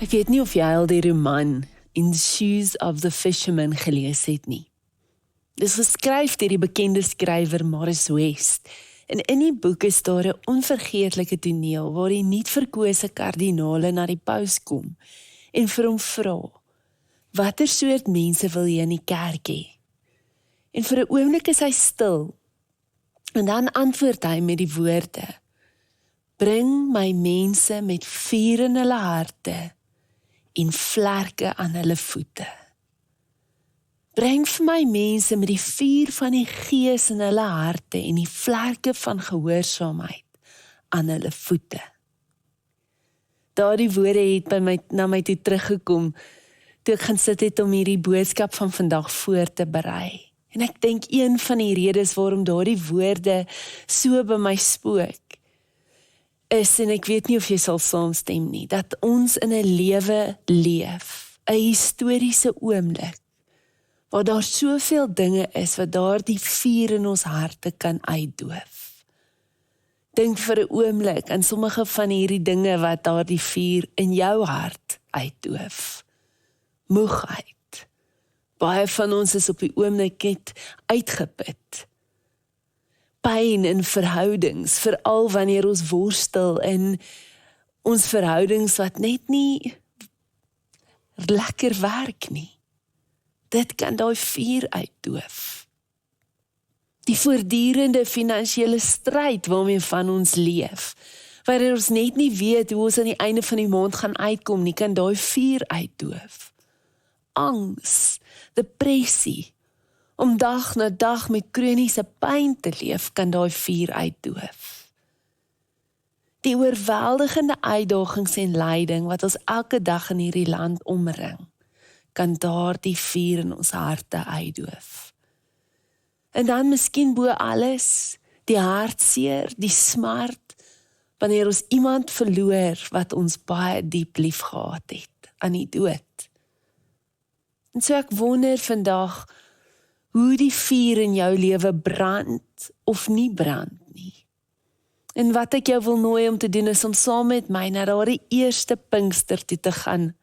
Ek weet nie of jy al die roman In the Shoes of the Fisherman gelees het nie. Dit is geskryf deur die bekende skrywer Maurice West, en in die boek is daar 'n onvergeetlike toneel waar die nie-verkose kardinale na die paus kom en vir hom vra, watter soort mense wil jy in die kerk hê? En vir 'n oomblik is hy stil, en dan antwoord hy met die woorde, bring my mense met vuur in hulle harte en vlerke aan hulle voete. Bring vir my mense met die vuur van die Gees in hulle harte en die vlerke van gehoorsaamheid aan hulle voete. Daardie woorde het na my toe teruggekom, toe ek gaan sit het om hierdie boodskap van vandag voor te berei. En ek dink een van die redes waarom daardie woorde so by my spook, is, en ek weet nie of jy sal saamstem nie, dat ons in 'n lewe leef, 'n historiese oomblik, waar daar soveel dinge is wat daardie vuur in ons harte kan uitdoof. Dink vir 'n oomblik aan sommige van hierdie dinge wat daardie vuur in jou hart uitdoof. Moegheid. Baie van ons is op die oomblik net uitgeput. Pyn in verhoudings, veral wanneer ons worstel in ons verhoudings wat net nie lekker werk nie. Dit kan daai vuur uitdoof. Die voortdurende finansiële stryd waarmee van ons leef, wanneer ons net nie weet hoe ons aan die einde van die maand gaan uitkom nie, kan daai vuur uitdoof. Angs, depressie, om dag na dag met kroniese pyn te leef, kan daai vuur uitdoof. Die oorweldigende uitdagings en lyding wat ons elke dag in hierdie land omring, kan daardie vuur in ons harte uitdoof. En dan miskien bo alles, die hartseer, die smart, wanneer ons iemand verloor wat ons baie diep lief gehad het, aan die dood. En so ek wonder vandag, hoe die vuur in jou lewe brand of nie brand nie. En wat ek jou wil nooi om te doen is om saam met my na daardie eerste Pinkster toe te gaan.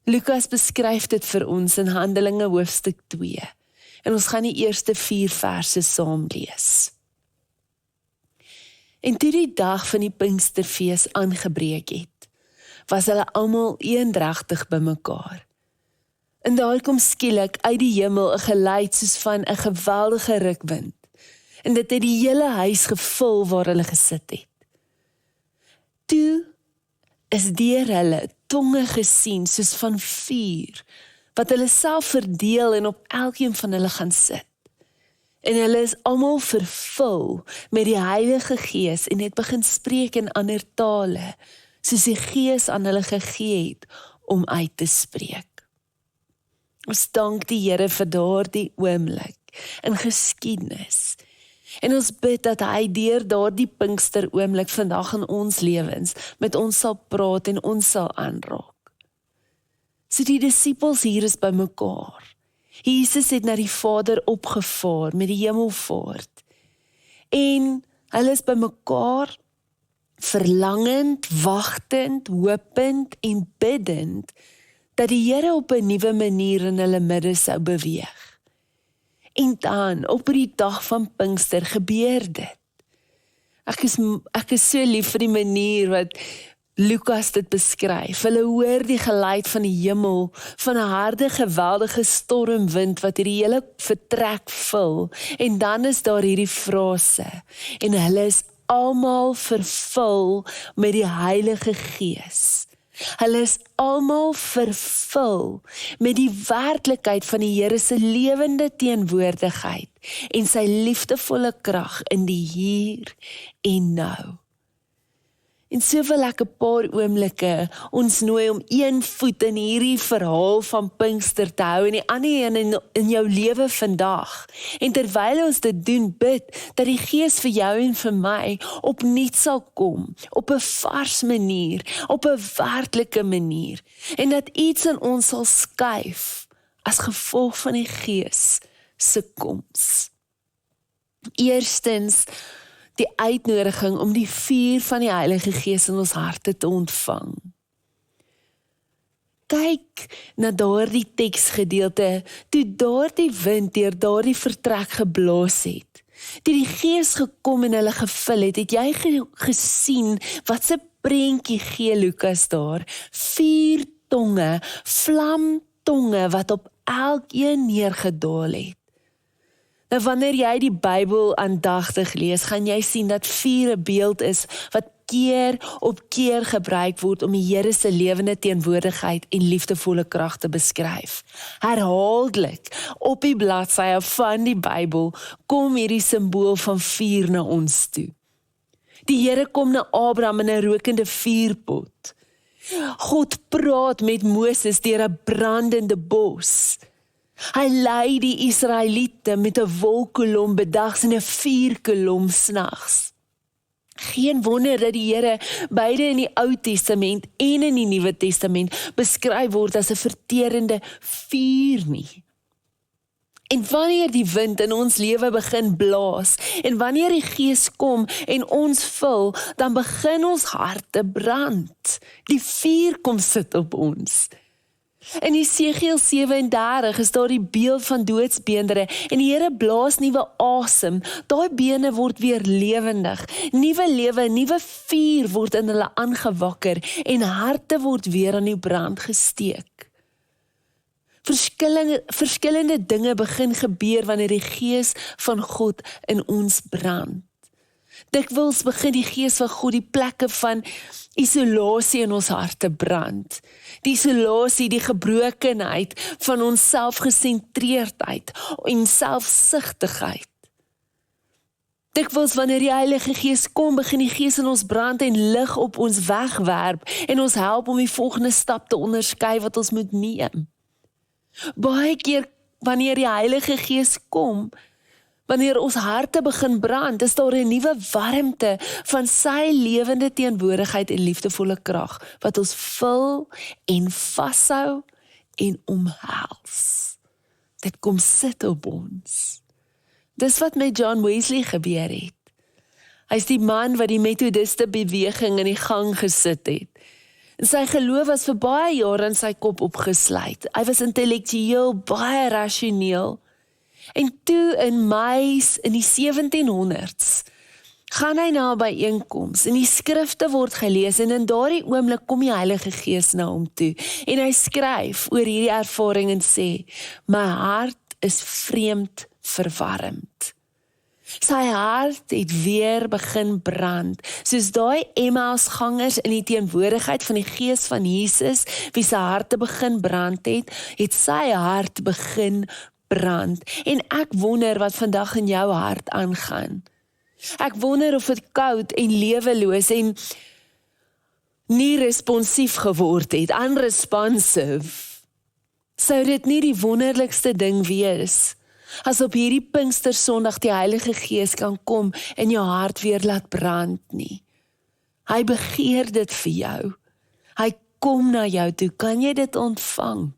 Lukas beskryf dit vir ons in Handelinge hoofstuk 2. En ons gaan die eerste 4 verse saam lees. En toe die dag van die Pinksterfees aangebreek het, was hulle almal eendragtig bymekaar. En daar kom skielik uit die hemel 'n geluid soos van 'n geweldige rukwind. En dit het die hele huis gevul waar hulle gesit het. Toe is deur hulle tonge gesien soos van vuur, wat hulle self verdeel en op elkeen van hulle gaan sit. En hulle is almal vervul met die Heilige Gees en het begin spreek in ander tale, soos die Gees aan hulle gegee het om uit te spreek. Ons dank die Here vir daardie oomblik in geskiedenis. En ons bid dat hy deur daardie Pinkster oomblik vandag in ons lewens met ons sal praat en ons sal aanraak. So die disippels hier is by mekaar. Jesus het na die Vader opgevaar met die hemelvaart. En hulle is by mekaar verlangend, wagtend, hopend en biddend dat die Here op 'n nuwe manier in hulle midde sou beweeg. En dan, op die dag van Pinkster, gebeur dit. Ek is so lief vir die manier wat Lukas dit beskryf. Hulle hoor die geluid van die hemel, van 'n harde, geweldige stormwind wat hierdie hele vertrek vul. En dan is daar hierdie frase, en hulle is almal vervul met die Heilige Gees. Hulle is almal vervul met die werklikheid van die Here se lewende teenwoordigheid en sy liefdevolle krag in die hier en nou. En so wil ek 'n paar oomblikke ons nooi om een voet in hierdie verhaal van Pinkster te hou en die ander een in jou lewe vandag. En terwyl ons dit doen, bid dat die Gees vir jou en vir my opnuut sal kom, op 'n vars manier, op 'n werklike manier, en dat iets in ons sal skuif as gevolg van die Gees se koms. Eerstens, die uitnodiging om die vuur van die Heilige Gees in ons harte te ontvang. kyk na daardie teksgedeelte, toe daardie wind deur daardie vertrek geblaas het, toe die Gees gekom en hulle gevul het jy gesien, wat se prentjie gee Lukas daar, 4 tonge, vlamtonge, wat op elkeen neergedaal het. Nou wanneer jy die Bybel aandagtig lees, gaan jy sien dat 4 'n beeld is, wat keer op keer gebruik word om die Here se lewende teenwoordigheid en liefdevolle krag te beskryf. Herhaaldelik op die bladsye van die Bybel kom hierdie simbool van vuur na ons toe. Die Here kom na Abraham in 'n rokende vuurpot. God praat met Moses deur 'n brandende bos. Hy lei die Israeliete met 'n wolkkolom bedags en 'n vuurkolom snags. Geen wonder dat die Here beide in die Ou Testament en in die Nuwe Testament beskryf word as 'n verterende vuur nie. En wanneer die wind in ons lewe begin blaas, en wanneer die Gees kom en ons vul, dan begin ons harte brand. Die vuur kom sit op ons. In Jesegiel 37 is daar die beeld van doodsbeendere en die Here blaas nuwe asem. Daai bene word weer lewendig. Nuwe lewe, nuwe vuur word in hulle aangewakker en harte word weer aan die brand gesteek. Verskillende dinge begin gebeur wanneer die Gees van God in ons brand. Dikwels begin die Gees van God die plekke van isolasie in ons harte brand. Die isolasie, die gebrokenheid van ons selfgesentreerdheid en selfsugtigheid. Dikwels wanneer die Heilige Gees kom, begin die Gees in ons brand en lig op ons wegwerp en ons help om die volgende stap te onderskei wat ons moet neem. Baie keer wanneer die Heilige Gees kom, wanneer ons harte begin brand, is daar 'n nuwe warmte van sy lewende teenwoordigheid en liefdevolle krag, wat ons vul en vashou en omhels. Dit kom sit op ons. Dis wat met John Wesley gebeur het. Hy is die man wat die Methodiste beweging in die gang gesit het. En sy geloof was vir baie jare in sy kop opgesluit. Hy was intellektueel, baie rasioneel. En toe in Mei in die 1700s gaan hy na 'n byeenkoms en die skrifte word gelees en in daardie oomblik kom die Heilige Gees na hom toe en hy skryf oor hierdie ervaring en sê, my hart is vreemd verwarmd. Sy hart het weer begin brand, soos daai Emmausgangers in die teenwoordigheid van die Gees van Jesus, wie sy harte begin brand het sy hart begin brand. En ek wonder wat vandag in jou hart aangaan. Ek wonder of dit koud en leweloos en nie responsief geword het, unresponsive. Sou dit nie die wonderlikste ding wees, as op hierdie Pinkstersondag die Heilige Gees kan kom en jou hart weer laat brand nie. Hy begeer dit vir jou. Hy kom na jou toe. Kan jy dit ontvang?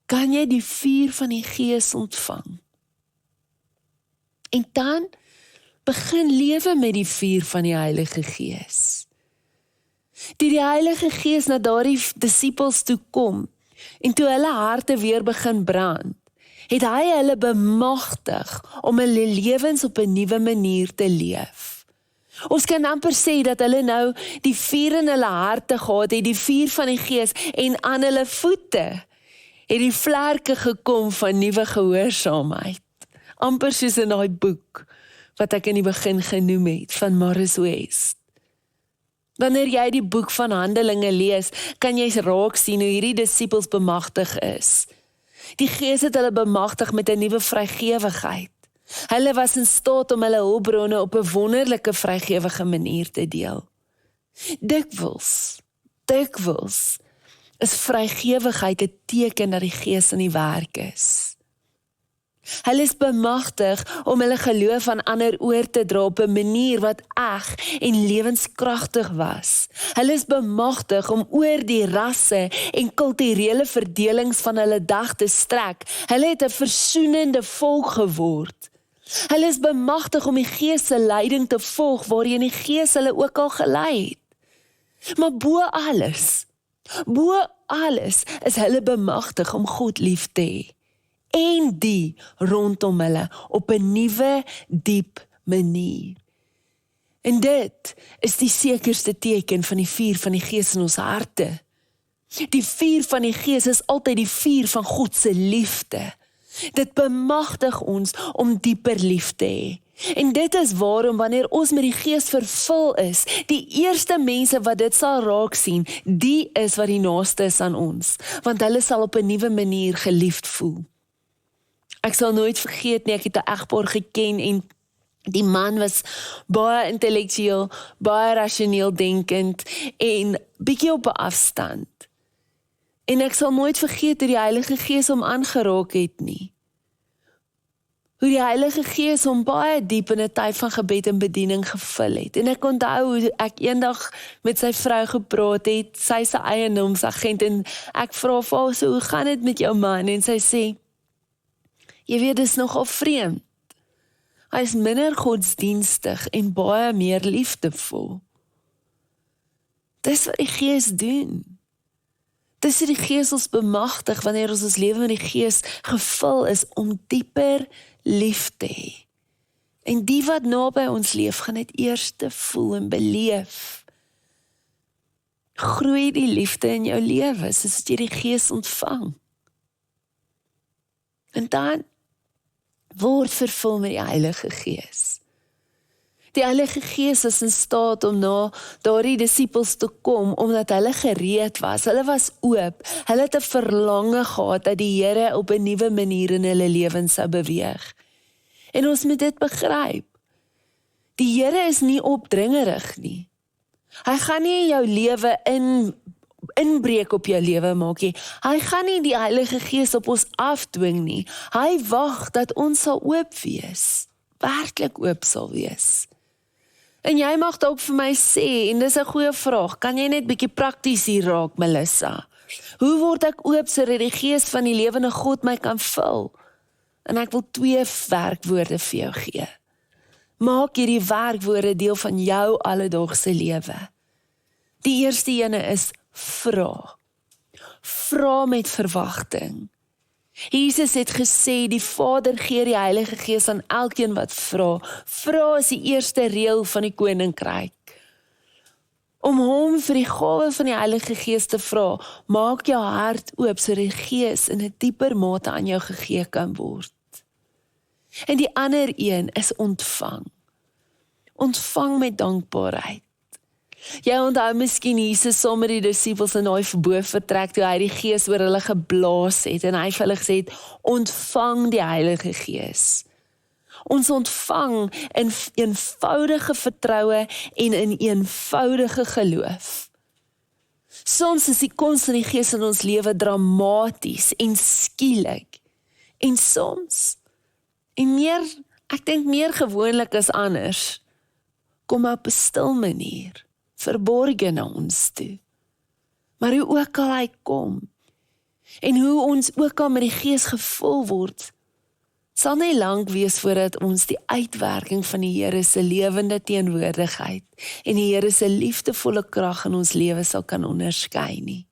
Kan jy die vuur van die Gees ontvang? En dan begin lewe met die vuur van die Heilige Gees. Toe die Heilige Gees na daardie disippels toe kom, en toe hulle harte weer begin brand, het hy hulle bemagtig om hulle lewens op 'n nuwe manier te leef. Ons kan amper sê dat hulle nou die vuur in hulle harte gehad het, die vuur van die Gees, en aan hulle voete het die vlerke gekom van nuwe gehoorsaamheid. Amper soos in daai boek wat ek in die begin genoem het, van Morris West. Wanneer jy die boek van Handelinge lees, kan jy raak sien hoe hierdie disippels bemagtig is. Die Gees het hulle bemagtig met 'n nuwe vrygewigheid. Hulle was in staat om hulle hulpbronne op 'n wonderlike vrygewige manier te deel. Dikwels is vrygewigheid 'n teken dat die Gees in die werk is. Hulle is bemagtig om hulle geloof aan ander oor te dra op 'n manier wat eg en lewenskragtig was. Hulle is bemagtig om oor die rasse en kulturele verdelings van hulle dag te strek. Hulle het 'n versoenende volk geword. Hulle is bemagtig om die Gees se leiding te volg waarheen die Gees hulle ook al gelei het. Maar bo alles Bo alles is hulle bemagtig om God lief te hê. En die rondom hulle op 'n nuwe, diep manier. En dit is die sekerste teken van die vuur van die Gees in ons harte. Die vuur van die Gees is altyd die vuur van God se liefde. Dit bemagtig ons om dieper lief te hê. En dit is waarom wanneer ons met die Gees vervul is, die eerste mense wat dit sal raak sien, die is wat die naaste is aan ons, want hulle sal op 'n nuwe manier geliefd voel. Ek sal nooit vergeet nie, ek het 'n egpaar geken en die man was baie intellektueel, baie rasioneel denkend en bietjie op 'n afstand. En ek sal nooit vergeet hoe die Heilige Gees hom aangeraak het nie. Hoe die Heilige Gees hom baie diep in 'n tyd van gebed en bediening gevul het. En ek onthou hoe ek eendag met sy vrou gepraat het, sy is 'n eiendomsagent en ek vra vir haar, so, hoe gaan dit met jou man? En sy sê, jy weet, dis nogal vreemd. Hy is minder godsdienstig en baie meer liefdevol. Dis wat die Gees doen. Dis wat die Gees ons bemagtig wanneer ons lewe met die Gees gevul is om dieper lief te hê. En die wat naby ons leef, gaan dit eers te voel en beleef. Groei die liefde in jou lewe, soos jy die Gees ontvang. En dan word vervul met die Heilige Gees. Die Heilige Gees is in staat om na daardie disippels te kom, omdat hulle gereed was, hulle was oop, hulle het 'n verlange gehad dat die Here op 'n nuwe manier in hulle lewens sou beweeg. En ons moet dit begryp. Die Here is nie opdringerig nie. Hy gaan nie jou lewe inbreek op jou lewe maak nie. Hy gaan nie die Heilige Gees op ons afdwing nie. Hy wag dat ons sal oop wees. Werklik oop sal wees. En jy mag dalk vir my sê, en dis 'n goeie vraag, kan jy net bietjie prakties hier raak, Melissa? Hoe word ek oop sodat die Gees van die lewende God my kan vul? En ek wil 2 werkwoorde vir jou gee. Maak hierdie werkwoorde deel van jou alledaagse lewe. Die eerste ene is vra. Vra met verwagting. Jesus het gesê, die Vader gee die Heilige Gees aan elkeen wat vra. Vra is die eerste reël van die koninkryk. Om hom vir die gawe van die Heilige Gees te vra, maak jou hart oop sodat die Gees in 'n dieper mate aan jou gegee kan word. En die ander een is ontvang. Ontvang met dankbaarheid. Jy onthou miskien Jesus saam met die disippels in daai verboorvertrek toe hy die Gees oor hulle geblaas het en hy vir hulle gesê het, ontvang die Heilige Gees. Ons ontvang in eenvoudige vertroue en in eenvoudige geloof. Soms is die koms van die Gees in ons lewe dramaties en skielik. En soms, en ek dink meer gewoonlik as anders, kom op 'n stil manier, verborge na ons toe. Maar hoe ook al hy kom, en hoe ons ook al met die Gees gevul word, sal nie lank wees voordat ons die uitwerking van die Here se lewende teenwoordigheid en die Here se liefdevolle krag in ons lewe sal kan onderskei nie.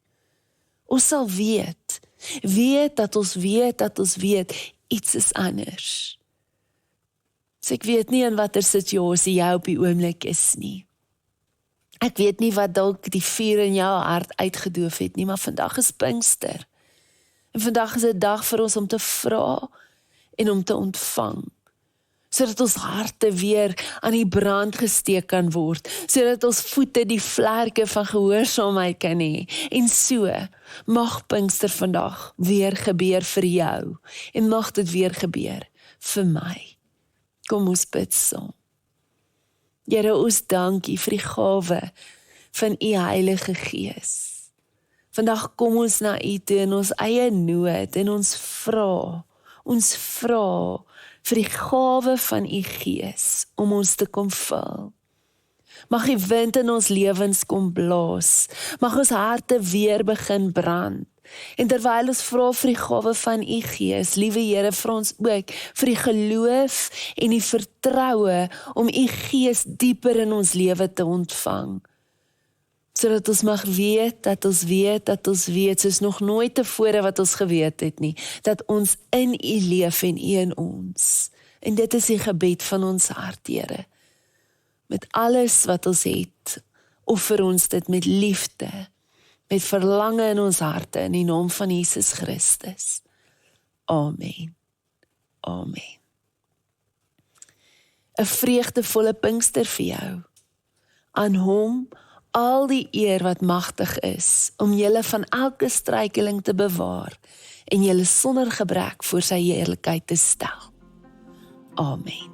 Ons sal weet dat ons weet, iets is anders. So ek weet nie in watter situasie jy op die oomblik is nie. Ek weet nie wat dalk die vuur in jou hart uitgedoof het nie, maar vandag is Pinkster. En vandag is 'n dag vir ons om te vra en om te ontvang, sodat ons harte weer aan die brand gesteek kan word, sodat ons voete die vlerke van gehoorsaamheid kan hê, en so mag Pinkster vandag weer gebeur vir jou, en mag dit weer gebeur vir my. Kom ons bid saam. Here, ons dankie vir die gawe van u Heilige Gees. Vandag kom ons na u toe in ons eie nood, en ons vra vir die gawe van u Gees om ons te kom vul. Mag die wind in ons lewens kom blaas, mag ons harte weer begin brand. En terwyl ons vra vir die gawe van u Gees, liewe Here, vir ons ook vir die geloof en die vertroue om u Gees dieper in ons lewe te ontvang. sodat ons mag weet, dat ons weet, soos nog nooit tevore wat ons geweet het nie, dat ons in U leef en U in ons. En dit is die gebed van ons hart, Here. Met alles wat ons het, offer ons dit met liefde, met verlange in ons harte, in die naam van Jesus Christus. Amen. Amen. 'n vreugdevolle Pinkster vir jou. Aan hom al die eer wat magtig is, om julle van elke struikeling te bewaar, en julle sonder gebrek voor sy heerlikheid te stel. Amen.